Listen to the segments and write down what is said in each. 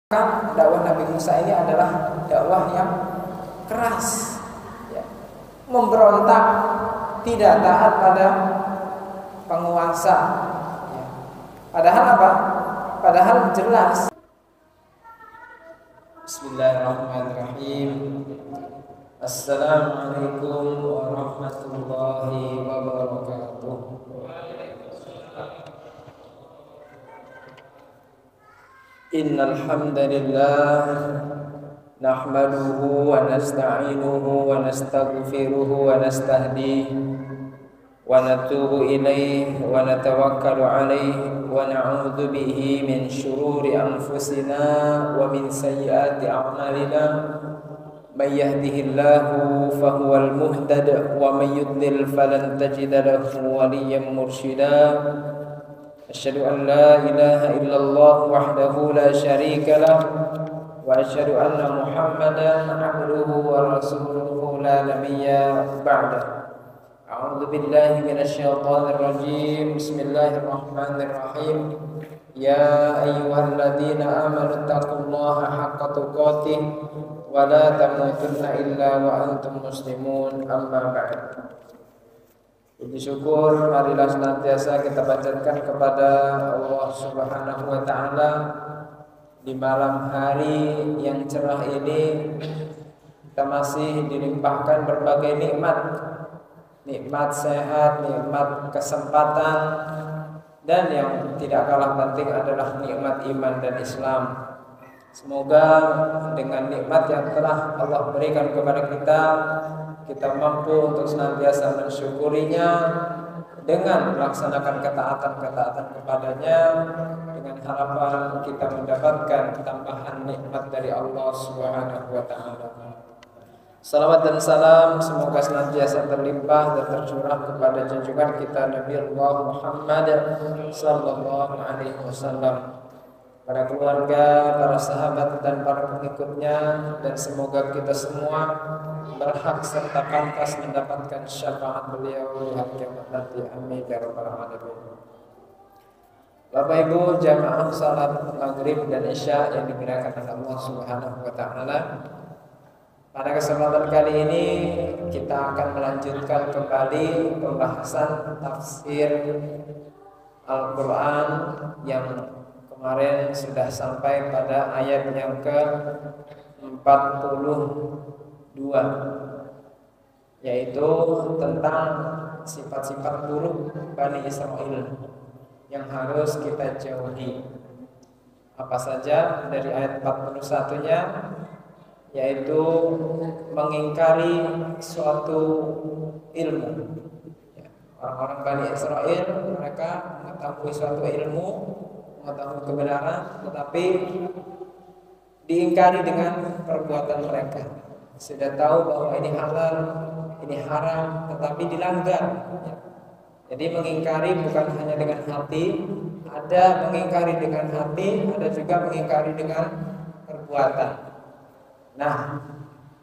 Dakwah Nabi Musa ini adalah dakwah yang keras, ya. Memberontak, tidak taat pada penguasa, ya. Padahal apa? Padahal jelas. Bismillahirrahmanirrahim. Assalamualaikum warahmatullahi wabarakatuh. Innal hamdalillah nahmaduhu wa nasta'inuhu wa nastaghfiruhu wa nastahdihi wa natubu ilaihi wa natawakkalu alaihi wa na'udzu bihi min shururi anfusina wa min sayyiati a'malina. May yahdihillahu fahuwal muhtadi wa may yudlil falan tajida lahu waliyyan mursyida. Asyhadu an la ilaha illallah wahdahu la syarika lah wa asyhadu anna Muhammadan abduhu wa rasuluhu la nabiyya ba'da. A'udzu billahi minasyaitonir rajim. Bismillahirrahmanirrahim. Ya ayyuhalladzina amanu taqullaha haqqa tuqatih wa la tamutunna illa wa antum muslimun. Amma ba'd. Puji syukur marilah senantiasa kita panjatkan kepada Allah Subhanahu wa taala di malam hari yang cerah ini. Kita masih dilimpahkan berbagai nikmat, nikmat sehat, nikmat kesempatan, dan yang tidak kalah penting adalah nikmat iman dan Islam. Semoga dengan nikmat yang telah Allah berikan kepada kita mampu untuk senantiasa mensyukurinya dengan melaksanakan ketaatan-ketaatan kepadanya, dengan harapan kita mendapatkan tambahan nikmat dari Allah Subhanahu wa taala. Salawat dan salam semoga senantiasa terlimpah dan tercurah kepada junjungan kita Nabi Allah Muhammad sallallahu alaihi wasallam, para keluarga, para sahabat dan para pengikutnya, dan semoga kita semua berhak serta pantas mendapatkan syafaat beliau di hari kiamat nanti. Amin ya rabbal alamin. Bapak Ibu jamaah salat maghrib dan isya yang dimuliakan oleh Allah Subhanahu wa taala. Pada kesempatan kali ini kita akan melanjutkan kembali pembahasan tafsir Al-Qur'an yang kemarin sudah sampai pada ayat yang ke-42, yaitu tentang sifat-sifat buruk Bani Israil yang harus kita jauhi. Apa saja dari ayat 41-nya, yaitu mengingkari suatu ilmu. Orang-orang Bani Israil mereka mengetahui suatu ilmu, mengetahui kebenaran, tetapi diingkari dengan perbuatan mereka. Sudah tahu bahwa ini halal, ini haram, tetapi dilanggar. Jadi mengingkari bukan hanya dengan hati, ada mengingkari dengan hati, ada juga mengingkari dengan perbuatan. Nah,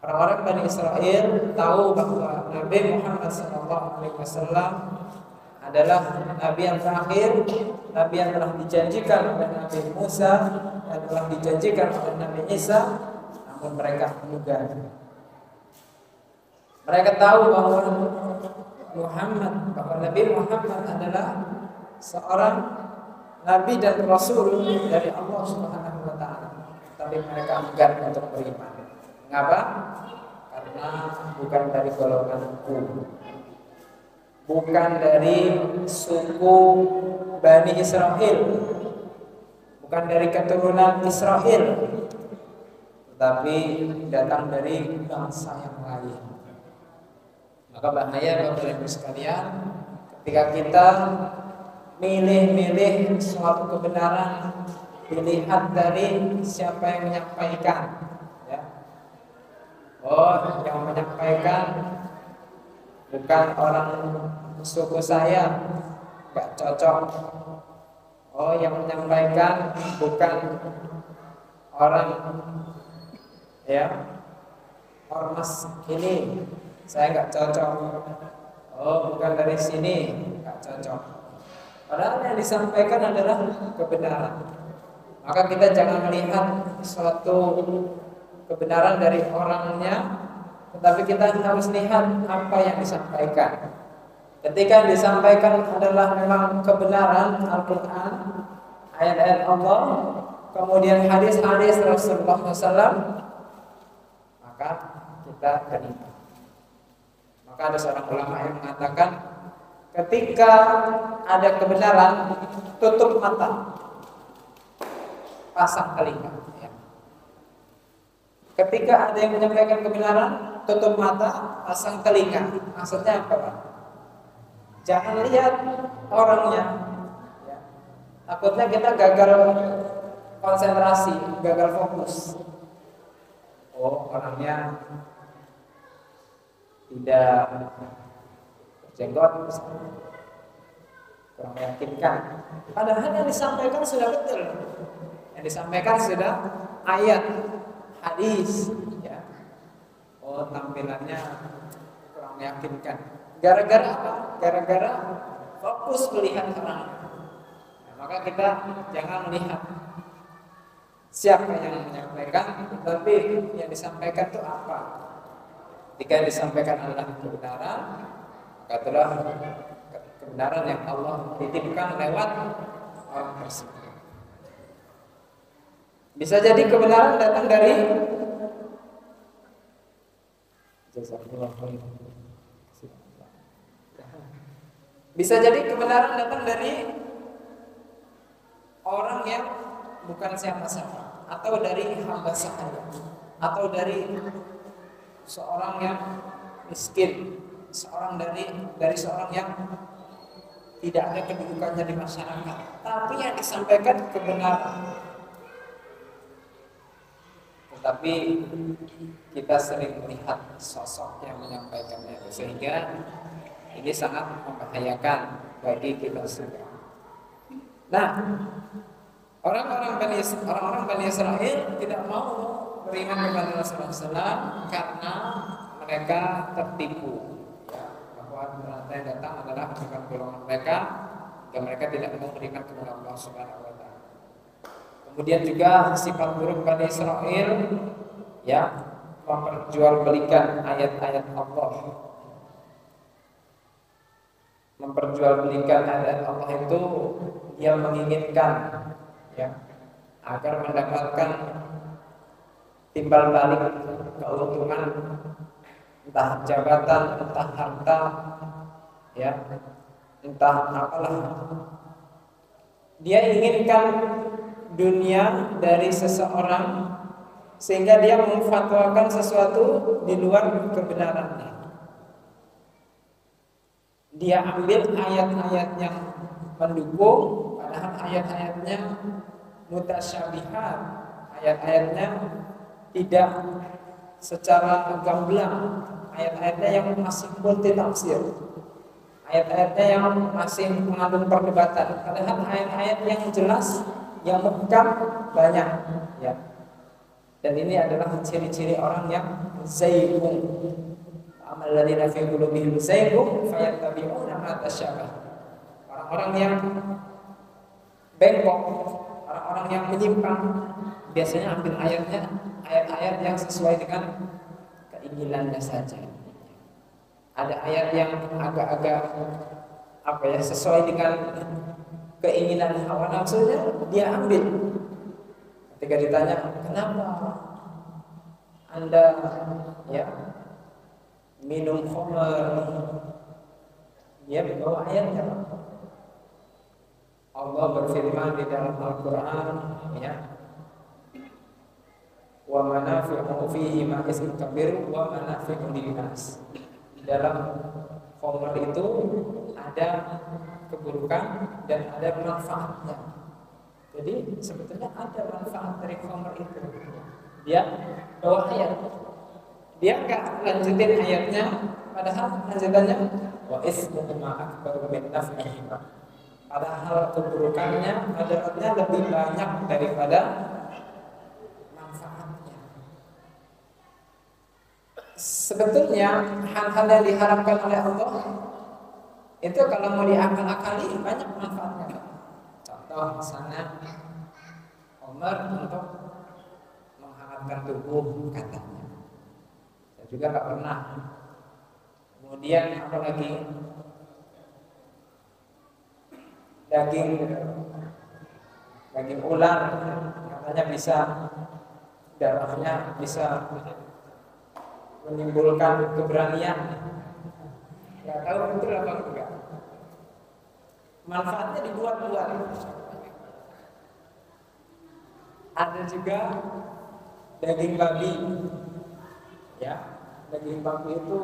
orang-orang Bani Israil tahu bahwa Nabi Muhammad SAW adalah Nabi yang terakhir, Nabi yang telah dijanjikan oleh Nabi Musa dan telah dijanjikan oleh Nabi Isa, namun mereka enggan. Mereka tahu bahwa Nabi Muhammad adalah seorang Nabi dan Rasul dari Allah Subhanahu wa taala, tapi mereka enggan untuk beriman. Mengapa? Karena bukan dari golonganku, bukan dari suku Bani Israil, bukan dari keturunan Israel, tetapi datang dari bangsa yang lain. Maka bahaya Bapak Ibu sekalian ketika kita milih-milih suatu kebenaran dilihat dari siapa yang menyampaikan. Oh, yang menyampaikan bukan orang suku saya, gak cocok. Oh, yang menyampaikan bukan orang ormas ini, saya gak cocok. Oh, bukan dari sini, gak cocok. Padahal yang disampaikan adalah kebenaran. Maka kita jangan melihat suatu kebenaran dari orangnya, tetapi kita harus lihat apa yang disampaikan. Ketika disampaikan adalah memang kebenaran Al-Quran, ayat-ayat Allah, kemudian hadis-hadis Rasulullah SAW, maka kita terima. Maka ada seorang ulama yang mengatakan, ketika ada kebenaran, tutup mata, pasang telinga. Ketika ada yang menyampaikan kebenaran, tutup mata, pasang telinga. Maksudnya apa, Pak? Jangan lihat orangnya. Takutnya kita gagal konsentrasi, gagal fokus. Oh, orangnya tidak berjenggot, kurang meyakinkan. Padahal yang disampaikan sudah betul. Yang disampaikan sudah ayat, hadis, ya. Oh, tampilannya kurang meyakinkan. Gara-gara apa? Gara-gara fokus melihat orang. Nah, maka kita jangan melihat siapa yang menyampaikan, tetapi yang disampaikan itu apa. Jika yang disampaikan adalah kebenaran, maka itulah kebenaran yang Allah titipkan lewat orang tersebut. Bisa jadi kebenaran datang dari bisa jadi kebenaran datang dari orang yang bukan siapa-siapa, atau dari hamba sahaya, atau dari seorang yang miskin, dari seorang yang tidak ada kedudukannya di masyarakat, tapi yang disampaikan kebenaran. Tetapi kita sering melihat sosok yang menyampaikannya, sehingga ini sangat membahayakan bagi kita semua. Nah, orang-orang Bani Israel tidak mau beriman kepada Rasulullah SAW karena mereka tertipu, ya, bahwa ternyata yang datang adalah bukan golongan mereka, dan mereka tidak mau beriman kepada Allah Subhanahu wa Ta'ala. Kemudian juga sifat buruk Bani Israel, ya, memperjualbelikan ayat-ayat Allah. Memperjualbelikan ayat Allah itu dia menginginkan, ya, agar mendapatkan timbal balik keuntungan, entah jabatan, entah harta, ya, entah apalah. Dia inginkan dunia dari seseorang sehingga dia memfatwakan sesuatu di luar kebenarannya. Dia ambil ayat-ayat yang mendukung, padahal ayat-ayatnya mutasyabihat, ayat-ayatnya tidak secara gamblang, ayat-ayatnya yang masih multi tafsir, ayat-ayatnya yang masih mengandung perdebatan. Padahal ayat-ayat yang jelas, yang muhkam banyak, ya. Dan ini adalah ciri-ciri orang yang zaighun. Alladzina fi qulubihim zaighun fayattabi'una ma tasyabaha. Orang-orang yang bengkok, orang-orang yang menyimpang, biasanya ambil ayat-ayat yang sesuai dengan keinginannya saja. Ada ayat yang agak-agak sesuai dengan keinginan hawa nafsunya, dia ambil. Ketika ditanya, kenapa Anda, ya, minum khamr, dia membawa ayatnya. Allah berfirman di dalam Al-Quran, ya, wa manafi'u fihi ma ismun kabir wa manafi'u linnas. Dalam khamr itu ada keburukan dan ada manfaatnya. Jadi sebetulnya ada manfaat dari khamr itu. Dia bawa ayat, dia enggak lanjutin ayatnya, padahal lanjutannya wa ismuhuma akbaru min naf'ihima. Padahal keburukannya, madaratnya lebih banyak daripada manfaatnya. Sebetulnya hal-hal yang diharapkan oleh Allah itu kalau mau diakal-akali banyak manfaatnya. Contoh misalnya khamar untuk menghangatkan tubuh katanya. Saya juga nggak pernah. Kemudian apa lagi? Daging ular katanya bisa, darahnya bisa menimbulkan keberanian. Nggak tahu betul apa enggak. Manfaatnya dibuat-buat. Ada juga daging babi. Ya, daging babi itu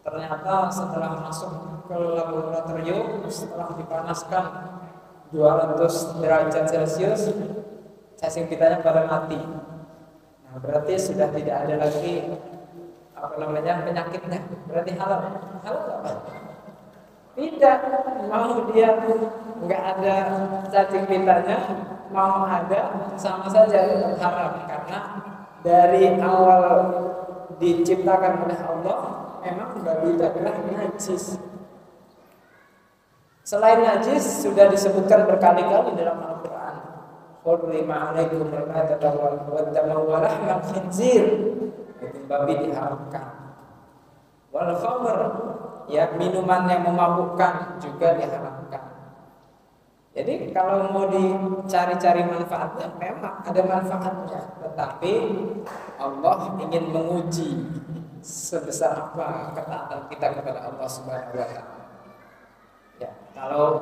ternyata setelah masuk ke laboratorium, setelah dipanaskan 200 derajat Celcius, cacing pitanya pada mati. Nah, berarti sudah tidak ada lagi penyakitnya. Berarti halal. Halal apa? Tidak. Mau dia nggak ada cacing pitanya, mau ada, sama saja haram. Karena dari awal diciptakan oleh Allah, memang babi itu adalah najis. Selain najis sudah disebutkan berkali-kali dalam Al-Quran. Hurrima 'alaikum al-maitatu wad-damu wa lahmal khinzir. Daging babi diharamkan. Wal khamr, ya, minuman yang memabukkan juga diharamkan. Jadi kalau mau dicari-cari manfaatnya, memang ada manfaatnya, tetapi Allah ingin menguji sebesar apa ketaatan kita kepada Allah Subhanahu wa taala. Ya, kalau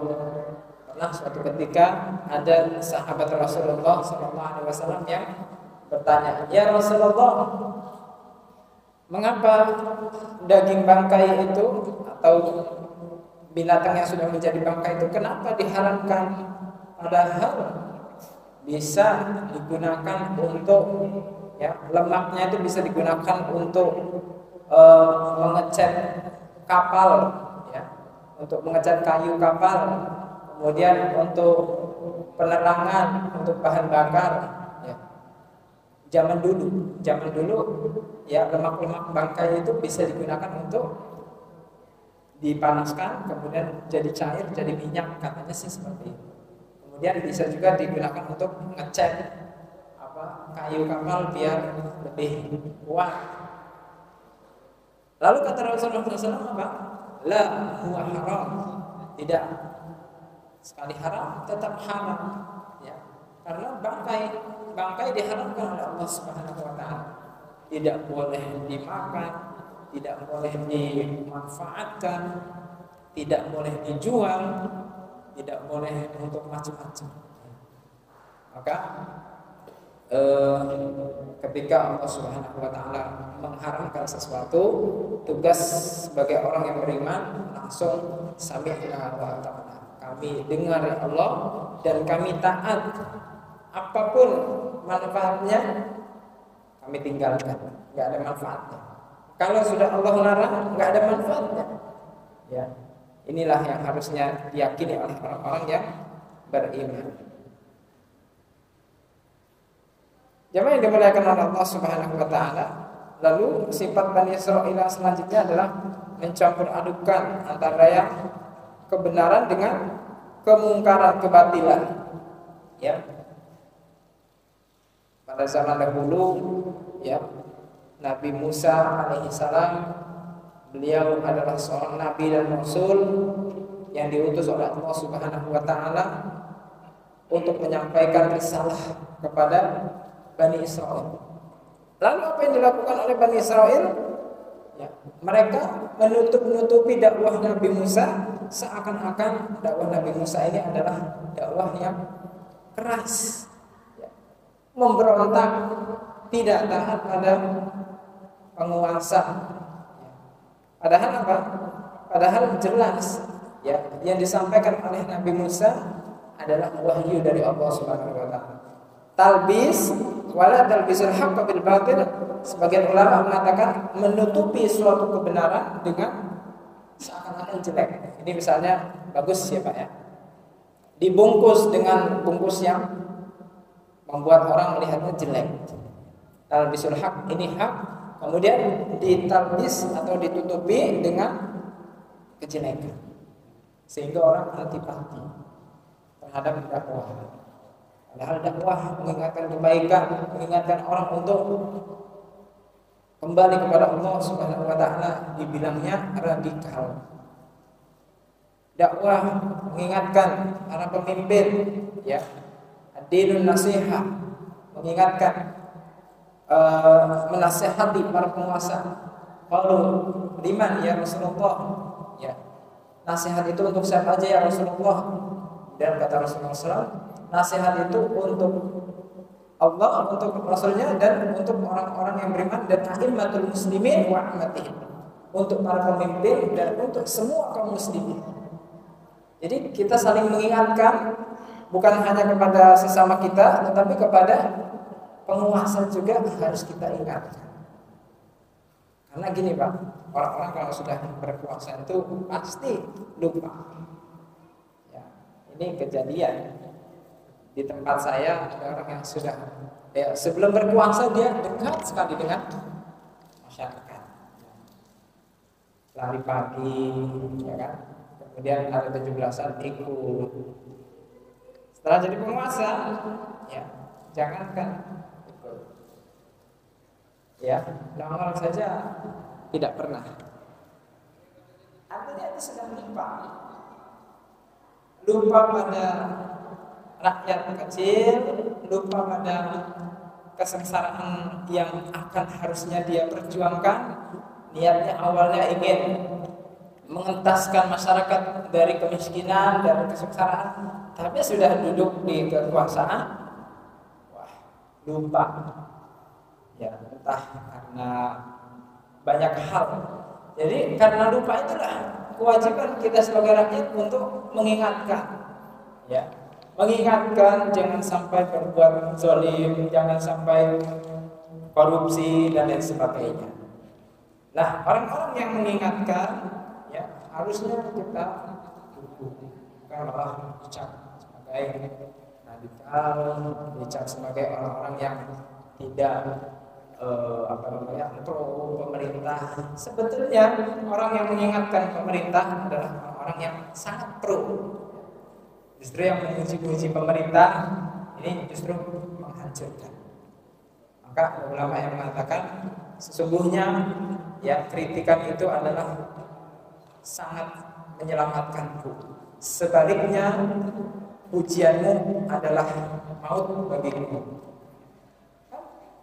pernah suatu ketika ada sahabat Rasulullah SAW yang bertanya, "Ya Rasulullah, mengapa daging bangkai itu atau binatang yang sudah menjadi bangkai itu kenapa diharamkan, padahal bisa digunakan untuk, ya, lemaknya itu bisa digunakan untuk mengecat kapal, ya, untuk mengecat kayu kapal, kemudian untuk penerangan, untuk bahan bakar, ya. Zaman dulu, ya, lemak-lemak bangkai itu bisa digunakan untuk dipanaskan, kemudian jadi cair, jadi minyak, katanya sih seperti itu. Kemudian bisa juga digunakan untuk ngecat kayu kapal biar lebih kuat. Lalu kata Rasulullah SAW apa? La huwa haram. Tidak sekali haram, tetap haram, ya. Karena bangkai diharamkan oleh Allah Subhanahu wa taala. Tidak boleh dimakan, tidak boleh dimanfaatkan, tidak boleh dijual, tidak boleh untuk macam-macam. Maka ketika Allah Subhanahu wa taala mengharamkan sesuatu, tugas sebagai orang yang beriman langsung sami'na wa ata'na. Kami dengar ya Allah dan kami taat. Apapun manfaatnya kami tinggalkan, enggak ada manfaatnya. Kalau sudah Allah larang, enggak ada manfaatnya. Ya. Inilah yang harusnya diyakini oleh orang-orang yang beriman. Jamaah yang dimuliakan oleh Allah Subhanahu wa taala, lalu sifat Bani Israil selanjutnya adalah mencampur adukan antara yang kebenaran dengan kemungkaran, kebatilan. Ya. Pada zaman dahulu, ya, Nabi Musa alaihissalam, beliau adalah seorang nabi dan rasul yang diutus oleh Allah Subhanahu wa taala untuk menyampaikan risalah kepada Bani Israil. Lalu apa yang dilakukan oleh Bani Israil? Ya, mereka menutupi dakwah Nabi Musa, seakan-akan dakwah Nabi Musa ini adalah dakwah yang keras, ya, memberontak, tidak taat pada penguasa. Padahal apa? Padahal jelas, ya, yang disampaikan oleh Nabi Musa adalah wahyu dari Allah Subhanahu wa taala. Talbis wala talbisul haqq bil batil. Sebagian ulama mengatakan menutupi suatu kebenaran dengan seakan-akan jelek. Ini misalnya bagus ya Pak ya, dibungkus dengan bungkus yang membuat orang melihatnya jelek. Talbisul haqq, ini hak, kemudian ditalbis atau ditutupi dengan kejelekan, sehingga orang antipati terhadap dakwah. Padahal dakwah mengingatkan kebaikan, mengingatkan orang untuk kembali kepada Allah Subhanahu wa taala dibilangnya radikal. Dakwah mengingatkan para pemimpin, ya, ad-dinun nasiha, mengingatkan, menasihati para penguasa. Qalu liman ya Rasulullah, ya, nasihat itu untuk siapa aja ya Rasulullah? Dan kata Rasulullah SAW, nasihat itu untuk Allah, untuk Rasulnya, dan untuk orang-orang yang beriman, dan a'immatul muslimin wa ammatihim, untuk para pemimpin dan untuk semua kaum muslimin. Jadi kita saling mengingatkan, bukan hanya kepada sesama kita, tetapi kepada penguasa juga harus kita ingatkan. Karena gini Pak, orang-orang kalau sudah berkuasa itu pasti lupa. Ya, ini kejadian di tempat saya, ada orang yang sudah, ya, sebelum berkuasa dia dekat sekali dengan masyarakat, lari pagi, ya kan, kemudian ada 17-an ikut. Setelah jadi penguasa, ya, jangankan ikut, ya, nongol saja tidak pernah. Artinya itu sudah lupa pada rakyat kecil, lupa pada kesengsaraan yang akan harusnya dia perjuangkan. Niatnya awalnya ingin mengentaskan masyarakat dari kemiskinan, dari kesengsaraan, tapi sudah duduk di kekuasaan, wah, lupa. Ya, entah karena banyak hal. Jadi karena lupa itulah kewajiban kita sebagai rakyat untuk mengingatkan, ya, mengingatkan jangan sampai berbuat zalim, jangan sampai korupsi dan lain sebagainya. Nah, orang-orang yang mengingatkan, ya, harusnya kita dukung. Bukan malah dicap sebagai radikal, dicap sebagai orang-orang yang tidak pro pemerintah. Sebetulnya orang yang mengingatkan pemerintah adalah orang yang sangat pro. Justru yang memuji-muji pemerintah ini justru menghancurkan. Maka ulama yang mengatakan sesungguhnya, ya, kritikan itu adalah sangat menyelamatkanku. Sebaliknya pujianmu adalah maut bagiku.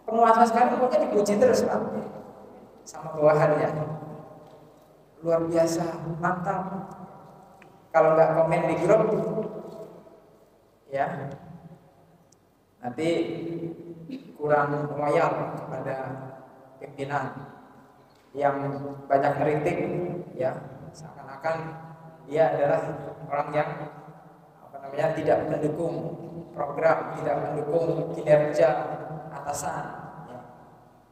Penguasa sekarang pokoknya dipuji terus Pak, sama bawahannya. Luar biasa, mantap. Kalau nggak komen di grup, ya, nanti kurang loyal kepada pimpinan yang banyak kritik, ya, seakan-akan dia adalah orang yang tidak mendukung program, tidak mendukung kinerja atasan, ya.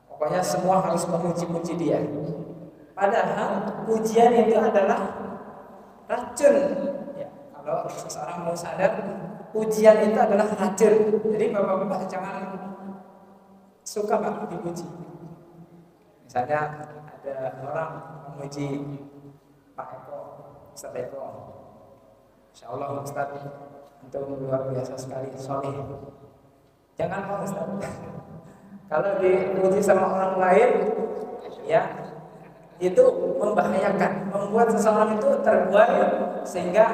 Pokoknya semua harus memuji-muji dia. Padahal pujian itu adalah racun, ya. Kalau seseorang mau sadar, pujian itu adalah racun. Jadi bapak-bapak jangan suka Pak dipuji. Misalnya ada orang memuji Pak Eko, Ustaz Eko, Insya Allah Ustaz itu luar biasa sekali, soleh. Jangan mau Ustaz. Kalau dipuji sama orang lain, ya, itu membahayakan, membuat seseorang itu terbuai sehingga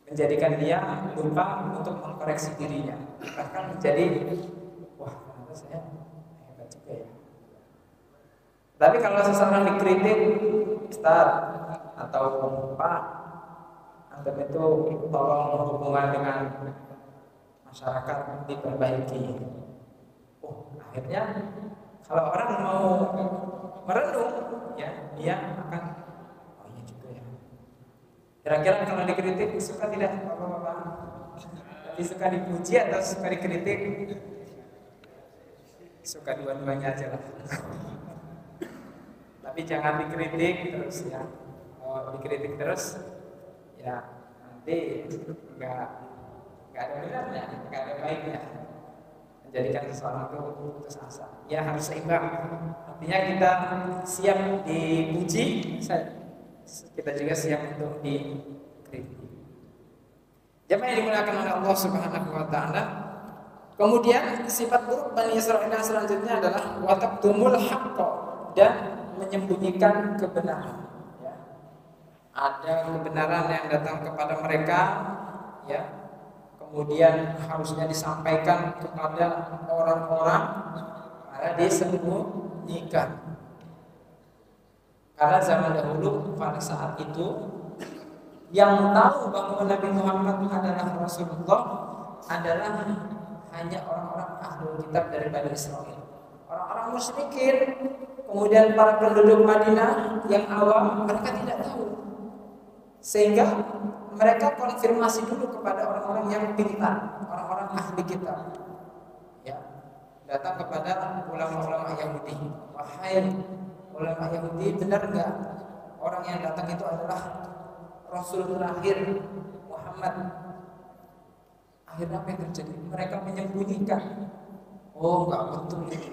menjadikan dia lupa untuk mengkoreksi dirinya, bahkan menjadi, wah, ternyata saya hebat juga ya. Tapi kalau seseorang dikritik, Ustaz atau Pak, antum itu tolong hubungan dengan masyarakat diperbaiki. Oh, akhirnya kalau orang mau merenung, ya, dia akan, oh iya juga ya. Kira-kira kalau dikritik suka tidak Bapak-bapak? Tapi suka dipuji atau suka dikritik? Suka dua-duanya aja lah. Tapi jangan dikritik terus, ya. Kalau dikritik terus, ya, nanti nggak ada benarnya, nggak ada baiknya. Menjadikan seseorang itu putus asa. Ya, harus seimbang. Artinya kita siap dipuji, kita juga siap untuk dikritik. Jemaah yang dimuliakan oleh Allah Subhanahu wa taala. Kemudian sifat buruk Bani Israil yang selanjutnya adalah wataktumul haqqo, dan menyembunyikan kebenaran. Ya. Ada kebenaran yang datang kepada mereka, ya. Kemudian harusnya disampaikan kepada orang-orang, malah disembunyikan. Karena zaman dahulu pada saat itu yang tahu bahwa Nabi Muhammad adalah Rasulullah adalah hanya orang-orang ahlul kitab dari Bani Israil, orang-orang musyrikin. Kemudian para penduduk Madinah yang awam, mereka tidak tahu, sehingga mereka konfirmasi dulu kepada orang-orang yang pintar, orang-orang ahli kitab. Ya, datang kepada ulama-ulama Yahudi, wahai ulama Yahudi, benar enggak orang yang datang itu adalah Rasul terakhir Muhammad? Akhirnya apa yang terjadi? Mereka menyembunyikan. Oh, enggak betul itu.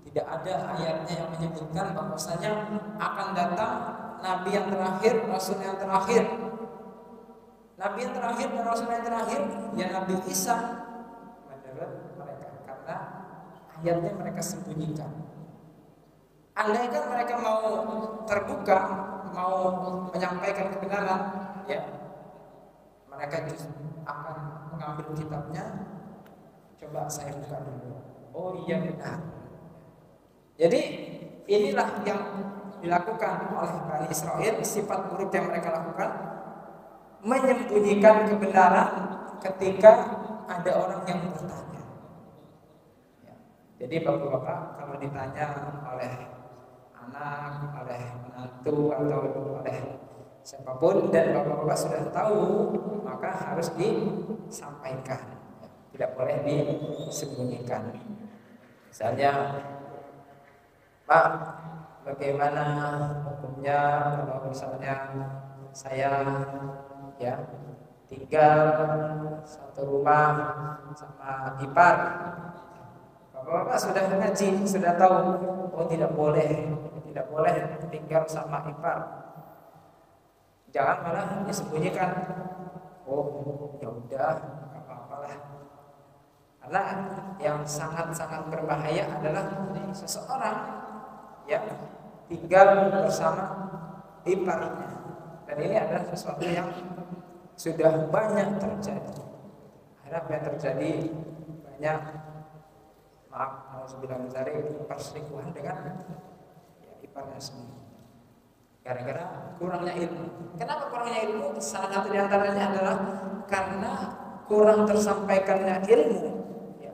Tidak ada ayatnya yang menyebutkan bahwasanya akan datang Nabi yang terakhir, Rasul yang terakhir. Nabi yang terakhir dan Rasul yang terakhir, ya Nabi Isa, menurut mereka, karena ayatnya mereka sembunyikan. Andaikan mereka mau terbuka, mau menyampaikan kebenaran, ya mereka justru akan mengambil kitabnya. Coba saya buka dulu. Oh iya benar. Jadi inilah yang dilakukan oleh Bani Israil, sifat buruk yang mereka lakukan, menyembunyikan kebenaran ketika ada orang yang bertanya. Ya. Jadi bapak-bapak kalau ditanya oleh anak, oleh menantu atau oleh siapapun dan bapak-bapak sudah tahu, maka harus disampaikan, tidak boleh disembunyikan. Misalnya, Pak, bagaimana hukumnya kalau misalnya saya ya tinggal satu rumah sama ipar? Bapak-bapak sudah ngaji, sudah tahu, oh tidak boleh tinggal sama ipar. Jangan malah disembunyikan. Oh ya udah, nggak apa-apalah. Karena yang sangat-sangat berbahaya adalah seseorang yang tinggal bersama iparnya. Dan ini adalah sesuatu yang sudah banyak terjadi. Akhirnya apa yang terjadi? Banyak, maaf, nauzubillah min dzalik, perselingkuhan dengan iparnya sendiri. Gara-gara kurangnya ilmu. Kenapa kurangnya ilmu? Salah satu di antaranya adalah karena kurang tersampaikannya ilmu. Ya.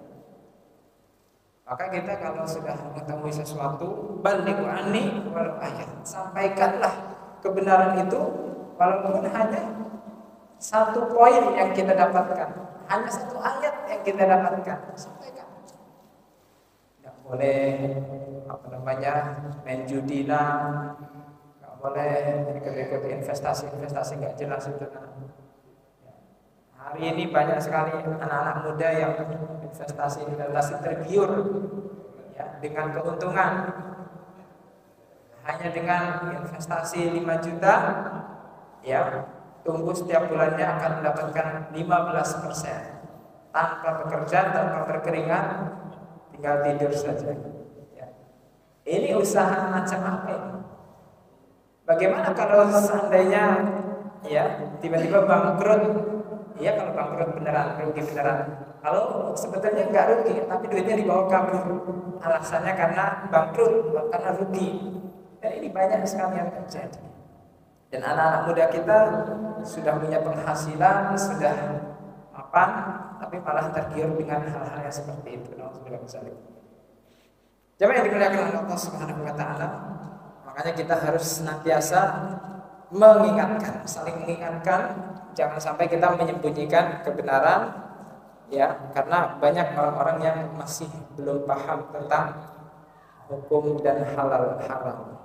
Maka kita kalau sudah mengetahui sesuatu, balighu anni walau ayat, sampaikanlah kebenaran itu walaupun hanya satu poin yang kita dapatkan, hanya satu ayat yang kita dapatkan, sampaikan. Tidak boleh main judina, boleh ikut investasi nggak jelas itu. Hari ini banyak sekali anak-anak muda yang investasi tergiur ya, dengan keuntungan. Hanya dengan investasi 5 juta ya, tunggu setiap bulannya akan mendapatkan 15%. Tanpa bekerja, tanpa berkeringat, tinggal tidur saja ya. Ini usaha macam apa ini? Bagaimana kalau seandainya ya tiba-tiba bangkrut? Iya, kalau bangkrut beneran, rugi beneran. Kalau sebetulnya nggak rugi, tapi duitnya dibawa kabur. Alasannya karena bangkrut, karena rugi. Dan ini banyak sekali yang terjadi. Dan anak-anak muda kita sudah punya penghasilan, sudah mapan, tapi malah tergiur dengan hal-hal yang seperti itu. Jemaah yang dimuliakan oleh Allah Subhanahu wa taala, makanya kita harus senantiasa mengingatkan, saling mengingatkan, jangan sampai kita menyembunyikan kebenaran ya, karena banyak orang-orang yang masih belum paham tentang hukum dan halal haram.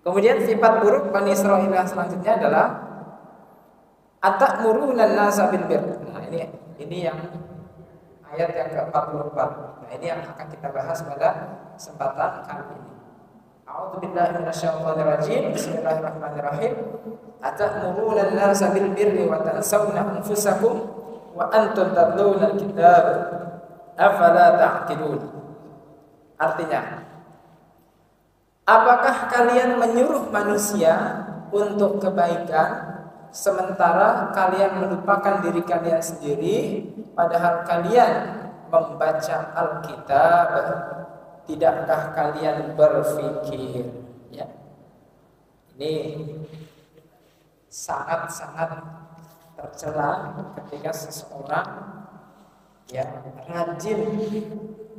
Kemudian sifat buruk Bani Israil selanjutnya adalah atamuruna an-nasa bil birr. Nah, ini yang ayat yang ke-44. Nah, ini yang akan kita bahas pada kesempatan kali ini. A'udzubillahi minasyaitonir rajim. Bismillahirrahmanirrahim. atamuruna an-nasa bil birri wa tansawna anfusakum wa antum tatluna al-kitab afala ta'qilun. Artinya, apakah kalian menyuruh manusia untuk kebaikan sementara kalian melupakan diri kalian sendiri, padahal kalian membaca Alkitab? Tidakkah kalian berpikir? Ya. Ini sangat-sangat tercela ketika seseorang ya rajin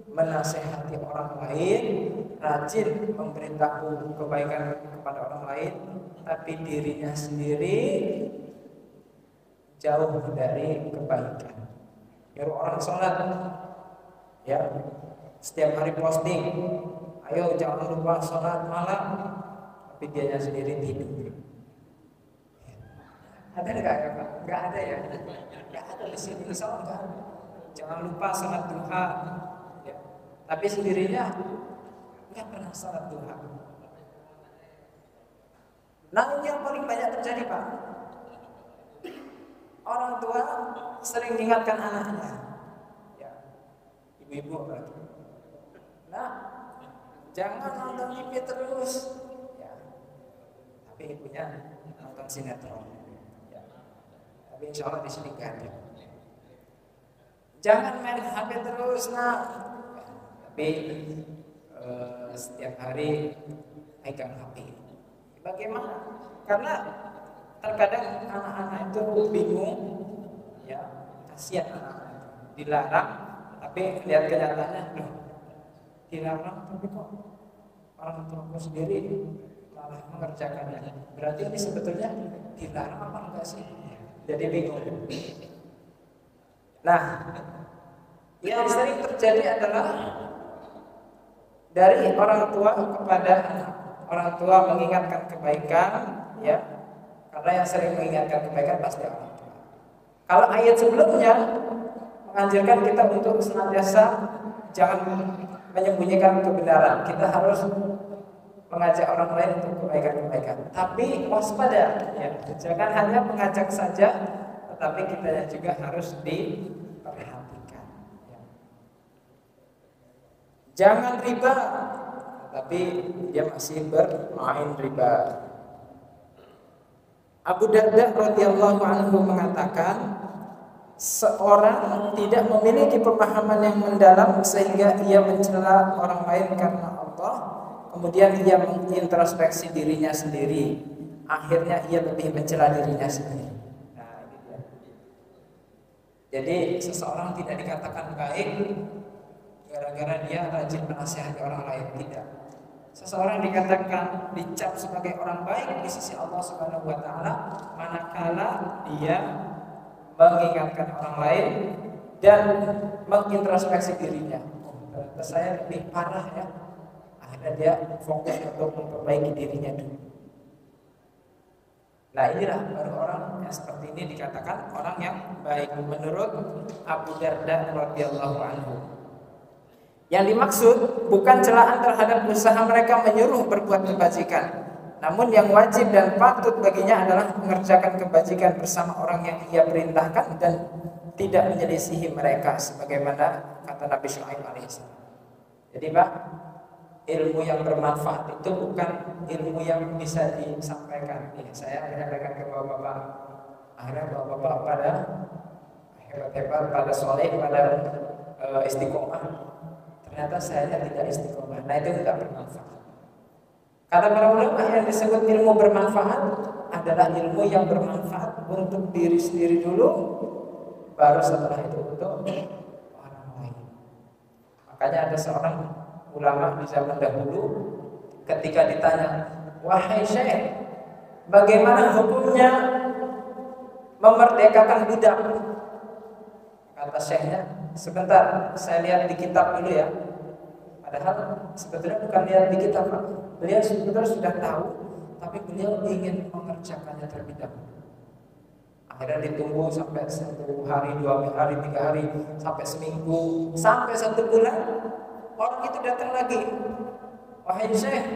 menasehati orang lain, rajin memberitahu kebaikan kepada orang lain, tapi dirinya sendiri jauh dari kebaikan. Nyuruh orang sholat, ya setiap hari posting, ayo jangan lupa sholat malam, tapi dianya sendiri tidur. Ada nggak ya Pak? Nggak ada ya? Nggak ada di sini, insya Allah nggak ada. Jangan lupa sholat duha, ya. Tapi sendirinya nggak pernah sholat duha. Nah, yang paling banyak terjadi Pak, orang tua sering mengingatkan anaknya, ya, ibu-ibu apalagi. Nah, jangan nonton TV terus, ya. Tapi ibunya nonton sinetron, ya. Tapi insya Allah di sini nggak ada. Jangan main HP terus, nah. Tapi setiap hari pegang HP. Bagaimana? Karena terkadang anak-anak itu bingung, ya, kasihan anak-anak dilarang, tapi lihat kenyataannya, dilarang tapi kok orang tuaku sendiri malah mengerjakannya. Berarti ini sebetulnya dilarang apa enggak sih? Jadi bingung. Nah, yang sering terjadi adalah dari orang tua kepada anak. Orang tua mengingatkan kebaikan, ya, karena yang sering mengingatkan kebaikan pasti orang tua. Kalau ayat sebelumnya menganjurkan kita untuk senantiasa jangan menyembunyikan kebenaran, kita harus mengajak orang lain untuk kebaikan-kebaikan. Tapi waspada, ya, jangan hanya mengajak saja, tetapi kita juga harus diperhatikan. Ya. Jangan riba, tapi dia masih bermain riba. Abu Darda radhiyallahu anhu mengatakan, seorang tidak memiliki pemahaman yang mendalam sehingga ia mencela orang lain karena Allah, kemudian ia mengintrospeksi dirinya sendiri, akhirnya ia lebih mencela dirinya sendiri. Nah, ini dia. Jadi seseorang tidak dikatakan baik gara-gara dia rajin menasihati orang lain, tidak. Seseorang dikatakan dicap sebagai orang baik di sisi Allah Subhanahu wa taala manakala dia mengingatkan orang lain dan mengintrospeksi dirinya. Ternyata saya lebih parah, ya. Akhirnya dia fokus untuk memperbaiki dirinya dulu. Nah, inilah baru orang yang seperti ini dikatakan orang yang baik menurut Abu Darda radhiyallahu anhu. Yang dimaksud bukan celaan terhadap usaha mereka menyuruh berbuat kebajikan, namun yang wajib dan patut baginya adalah mengerjakan kebajikan bersama orang yang ia perintahkan dan tidak menyelisihi mereka, sebagaimana kata Nabi Syuaib alaihissalam. Jadi Pak, ilmu yang bermanfaat itu bukan ilmu yang bisa disampaikan. Saya menyampaikan ke bapak-bapak, akhirnya bapak-bapak pada hebat-hebat, pada soleh, pada istiqomah. Ternyata saya tidak istiqomah. Nah, itu tidak bermanfaat. Kata para ulama, yang disebut ilmu bermanfaat adalah ilmu yang bermanfaat untuk diri sendiri dulu, baru setelah itu untuk orang lain. Makanya ada seorang ulama di zaman dahulu, ketika ditanya, wahai Syekh, bagaimana hukumnya memerdekakan budak? Kata Syekhnya, sebentar, saya lihat di kitab dulu ya. Padahal sebetulnya bukan lihat di kitab, Pak. Beliau sebetulnya sudah tahu, tapi beliau ingin mengerjakannya terlebih dahulu. Akhirnya ditunggu sampai 1 hari, 2 hari, 3 hari, sampai seminggu, sampai 1 bulan. Orang itu datang lagi. Wahai Syekh,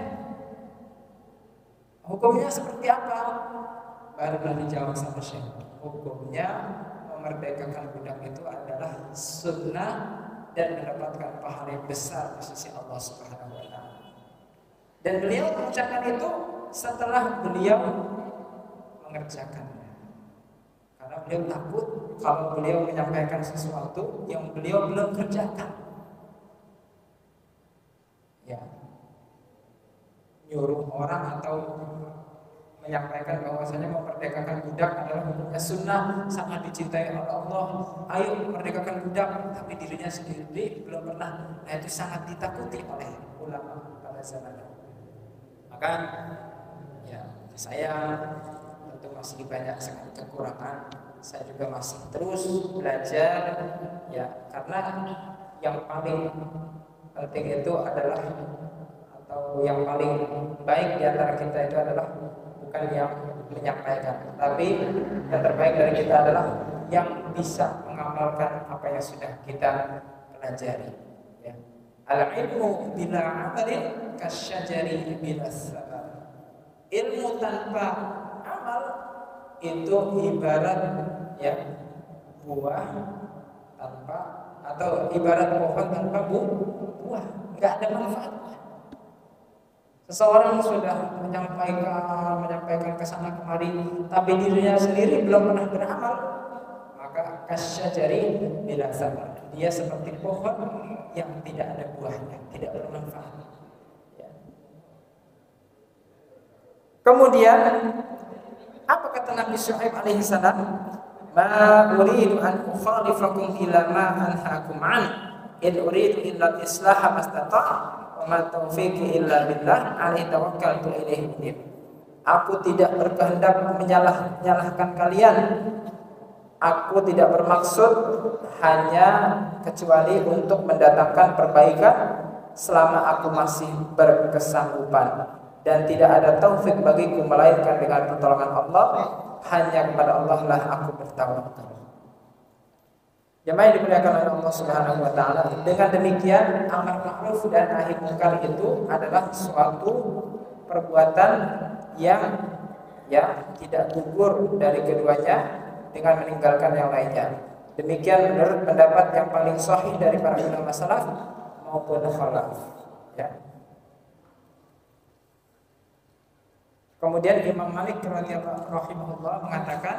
hukumnya seperti apa? barulah dijawab sama Syekh. Hukumnya memerdekakan budak itu adalah sunnah dan mendapatkan pahala yang besar di sisi Allah Subhanahu wa taala. Dan beliau mengucapkan itu setelah beliau mengerjakannya. Karena beliau takut kalau beliau menyampaikan sesuatu yang beliau belum kerjakan. Ya. Nyuruh orang atau menyampaikan bahwasanya memerdekakan budak adalah hukumnya sunnah, sangat dicintai oleh Allah. Ayo merdekakan budak, tapi dirinya sendiri belum pernah. Nah, itu sangat ditakuti oleh ulama pada zaman itu. Maka ya saya tentu masih banyak sekali kekurangan. Saya juga masih terus belajar ya, karena yang paling penting itu adalah atau yang paling baik di antara kita itu adalah bukan yang menyampaikan, tapi yang terbaik dari kita adalah yang bisa mengamalkan apa yang sudah kita pelajari. Ya. Al-ilmu bila amalin kasyajari bila sabar. Ilmu tanpa amal itu ibarat ya buah tanpa, atau ibarat pohon tanpa buah, nggak ada manfaatnya. Seseorang sudah menyampaikan ke sana kemari, tapi dirinya sendiri belum pernah beramal, maka kasyajari bila sabar. Dia seperti pohon yang tidak ada buahnya, tidak bermanfaat. Ya. Kemudian apa kata Nabi Syuaib alaihi salam? Ma uridu an ukhalifakum ila ma anhaakum an, in uridu illa al-islaha mastata', wa ma taufiqi illa billah, alaihi tawakkaltu ilaihi unib. Aku tidak berkehendak menyalahkan kalian. Aku tidak bermaksud hanya kecuali untuk mendatangkan perbaikan selama aku masih berkesanggupan, dan tidak ada taufik bagiku melainkan dengan pertolongan Allah. Hanya kepada Allah lah aku bertawakal. Jemaah yang dimuliakan oleh Allah Subhanahu wa taala, dengan demikian amar ma'ruf dan nahi munkar itu adalah suatu perbuatan yang ya tidak gugur dari keduanya dengan meninggalkan yang lainnya. Demikian menurut pendapat yang paling sahih dari para ulama salaf maupun khalaf. Ya. Kemudian Imam Malik rahimahullah mengatakan,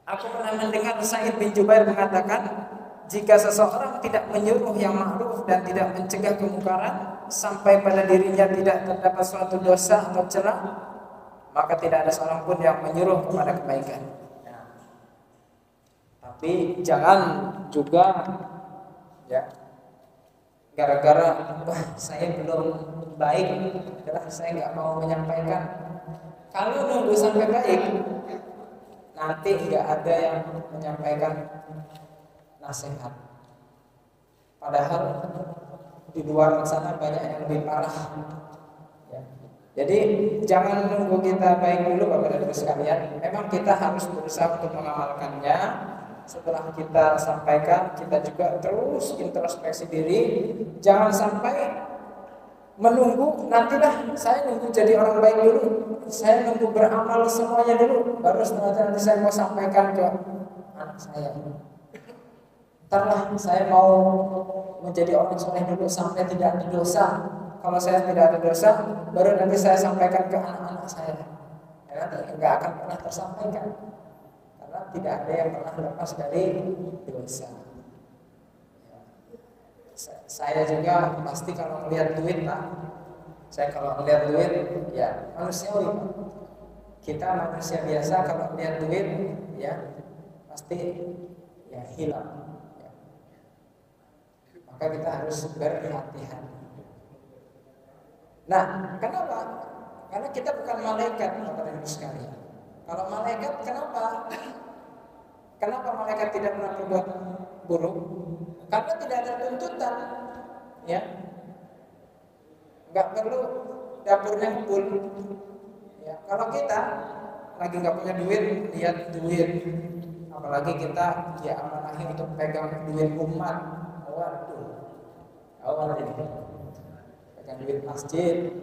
aku pernah mendengar Sa'id bin Jubair mengatakan, jika seseorang tidak menyuruh yang ma'ruf dan tidak mencegah kemungkaran sampai pada dirinya tidak terdapat suatu dosa atau celah, maka tidak ada seorang pun yang menyuruh kepada kebaikan. Tapi jangan juga ya gara-gara wah saya belum baik, adalah saya nggak mau menyampaikan. Kalau nunggu sampai baik, nanti nggak ada yang menyampaikan nasihat. Padahal di luar sana banyak yang lebih parah. Ya. Jadi jangan nunggu kita baik dulu Bapak dan Ibu sekalian. Memang kita harus berusaha untuk mengamalkannya. Setelah kita sampaikan, kita juga terus introspeksi diri. Jangan sampai menunggu, nantilah saya nunggu jadi orang baik dulu, saya nunggu beramal semuanya dulu, baru setelah nanti saya mau sampaikan ke anak saya. Ntarlah saya mau menjadi orang soleh dulu sampai tidak ada dosa. Kalau saya tidak ada dosa, baru nanti saya sampaikan ke anak-anak saya. Ya, nanti nggak akan pernah tersampaikan. Karena tidak ada yang pernah lepas dari dosa. Saya juga pasti kalau melihat duit Pak, saya kalau melihat duit ya manusiawi Pak. Kita manusia biasa kalau melihat duit ya pasti ya hilang ya. Maka kita harus berhati-hati. Nah, kenapa? Karena kita bukan malaikat Bapak dan Ibu sekalian. Kalau malaikat kenapa malaikat tidak pernah berbuat buruk? Karena tidak ada tuntutan, ya, nggak perlu dapurnya full. Ya, kalau kita lagi nggak punya duit, lihat duit, apalagi kita ya amanahi untuk pegang duit umat, waduh, awal ini pegang duit masjid,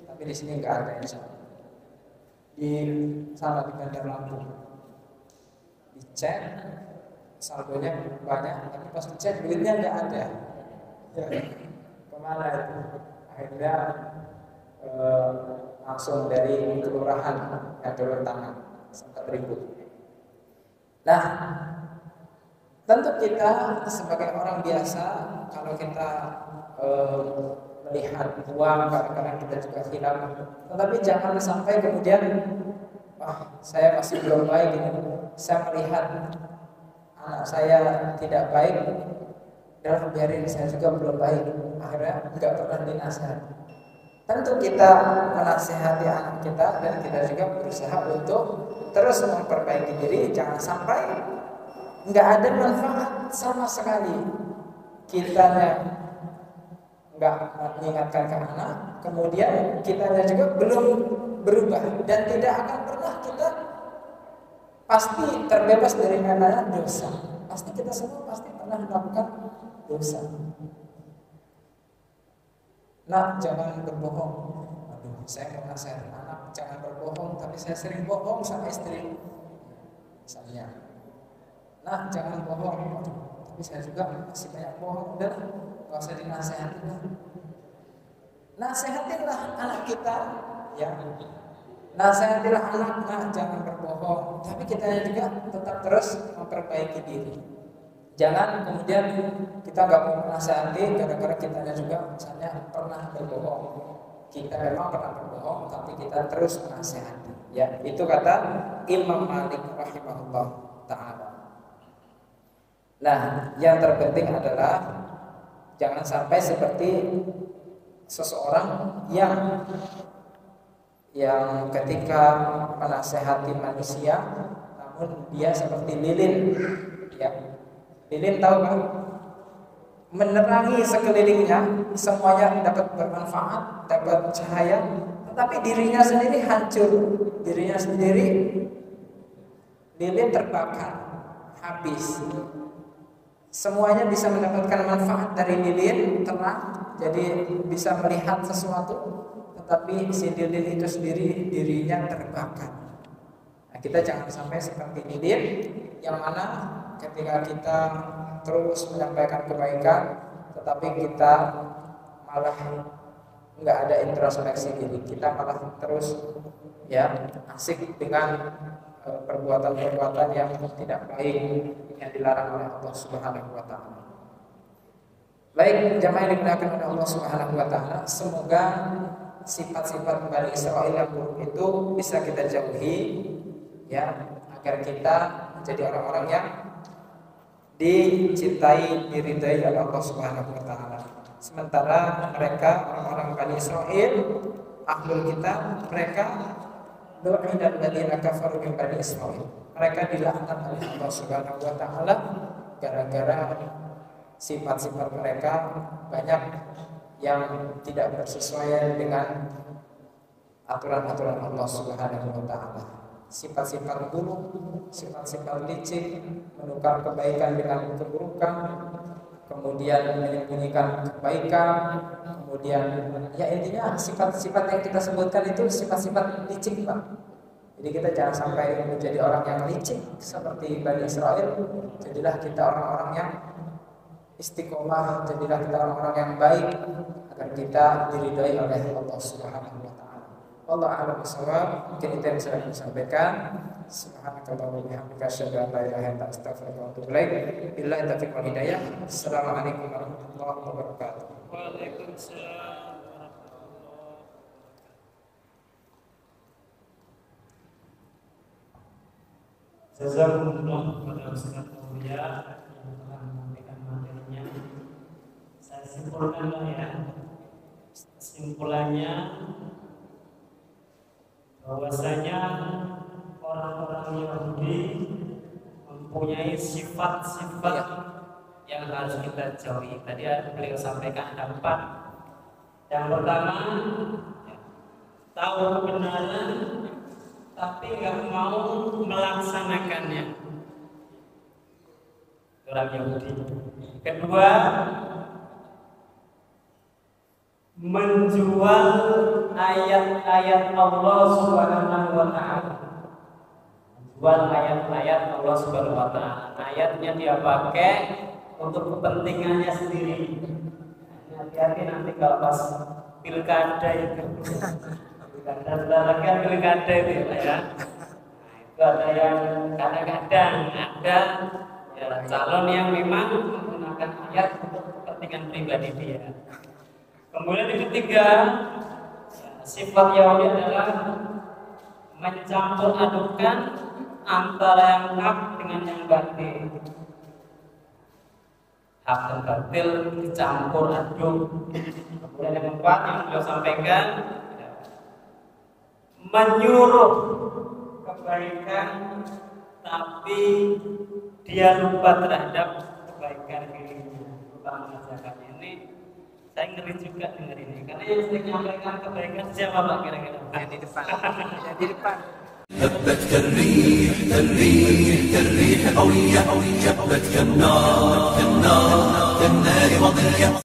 tapi di sini nggak ada insya Allah. di sana di Bandar Lampung, dicek saldonya banyak, tapi pas dicek duitnya nggak ada. Ya, kemana itu? Akhirnya langsung dari kelurahan yang turun tangan sempat ribut. Nah, tentu kita sebagai orang biasa, kalau kita melihat uang kadang-kadang kita juga hilang, tetapi jangan sampai kemudian saya masih belum baik ini, saya melihat anak saya tidak baik, dalam biarin saya juga belum baik, akhirnya nggak pernah dinasihati. Tentu kita menasihati anak kita dan kita juga berusaha untuk terus memperbaiki diri, jangan sampai nggak ada manfaat sama sekali kitanya nggak mengingatkan ke anak, kemudian kitanya juga belum berubah dan tidak akan pernah kita pasti terbebas dari namanya dosa. Pasti kita semua pasti pernah melakukan dosa. Nah, jangan berbohong. Aduh, saya mau nasihat anak, jangan berbohong, tapi saya sering bohong sama istri. Misalnya, nah jangan bohong. Aduh, tapi saya juga masih banyak bohong. Dan nggak usah dinasihatin. Nasihatinlah anak kita, ya. Nasihatilah anak, nah jangan berbohong. Tapi kita juga tetap terus memperbaiki diri. Jangan kemudian kita nggak mau menasihati gara-gara kitanya juga misalnya pernah berbohong. Kita memang pernah berbohong, tapi kita terus menasihati. Ya, itu kata Imam Malik rahimahullah ta'ala. Nah, yang terpenting adalah jangan sampai seperti seseorang yang ketika menasehati manusia, namun dia seperti lilin, ya. Lilin tahu kan? Menerangi sekelilingnya, semuanya dapat bermanfaat, dapat cahaya, tetapi dirinya sendiri hancur, dirinya sendiri lilin terbakar, habis. Semuanya bisa mendapatkan manfaat dari lilin, terang, jadi bisa melihat sesuatu, tetapi si lilin itu sendiri dirinya terbakar. Nah, kita jangan sampai seperti lilin yang mana ketika kita terus menyampaikan kebaikan, tetapi kita malah nggak ada introspeksi diri, kita malah terus asik dengan perbuatan-perbuatan yang tidak baik yang dilarang oleh Allah Subhanahu wa taala. Baik, jamaah yang dimuliakan oleh Allah Subhanahu wa taala, semoga sifat-sifat Bani Israil yang buruk itu bisa kita jauhi, ya, agar kita menjadi orang-orang yang dicintai, diridai oleh Allah Subhanahu wa taala. Sementara mereka orang-orang Bani Israil, ahlul kitab, mereka lu'inal ladzina kafaru min Bani Israil. Mereka dilaknat oleh Allah Subhanahu wa taala gara-gara sifat-sifat mereka banyak yang tidak bersesuaian dengan aturan-aturan Allah Subhanahu wa taala. Sifat-sifat buruk, sifat-sifat licik, menukar kebaikan dengan keburukan, kemudian menyembunyikan kebaikan, kemudian ya intinya sifat-sifat yang kita sebutkan itu sifat-sifat licik, Pak. Jadi kita jangan sampai menjadi orang yang licik seperti Bani Israil. Jadilah kita orang-orang yang istiqomah, jadilah kita orang-orang yang baik agar kita diridhai oleh Allah Subhanahu wa taala. Wallahu a'lam bishawab. Mungkin itu yang saya sampaikan. Subhanakallahumma wa bihamdika asyhadu an la ilaha illa anta astaghfiruka wa atubu ilaik. Billahi taufiq wal hidayah. Assalamualaikum warahmatullahi wabarakatuh. Waalaikumsalam. Jazakumullah kepada Ustaz Mulia yang telah memberikan materinya. Saya simpulkan ya. Kesimpulannya bahwasanya orang-orang Yahudi mempunyai sifat-sifat yang harus kita jauhi. Tadi beliau sampaikan ada 4. Yang pertama, tahu kebenaran tapi nggak mau melaksanakannya. Orang Yahudi. Kedua, menjual ayat-ayat Allah Subhanahu wa taala. Menjual ayat-ayat Allah Subhanahu wa taala. Ayatnya dia pakai untuk kepentingannya sendiri. Hati-hati nanti kalau pas pilkada itu. Pilkada itu ya. Itu ada yang kadang-kadang ada ya, calon yang memang menggunakan ayat untuk kepentingan pribadi dia. Kemudian yang ketiga, sifat Yahudi adalah mencampur adukan antara yang hak dengan yang batil. Hak dan batil dicampur aduk. Kemudian yang keempat yang beliau sampaikan, menyuruh kebaikan tapi dia lupa terhadap kebaikan dirinya, lupa mengerjakan ini. Saya ngeri juga dengar ini karena yang sering menyampaikan kebaikan siapa Pak kira-kira? Yang di depan. Yang di depan. هبت كالريح كالريح كالريح قوية هبت كالنار كالنار كالنار مضية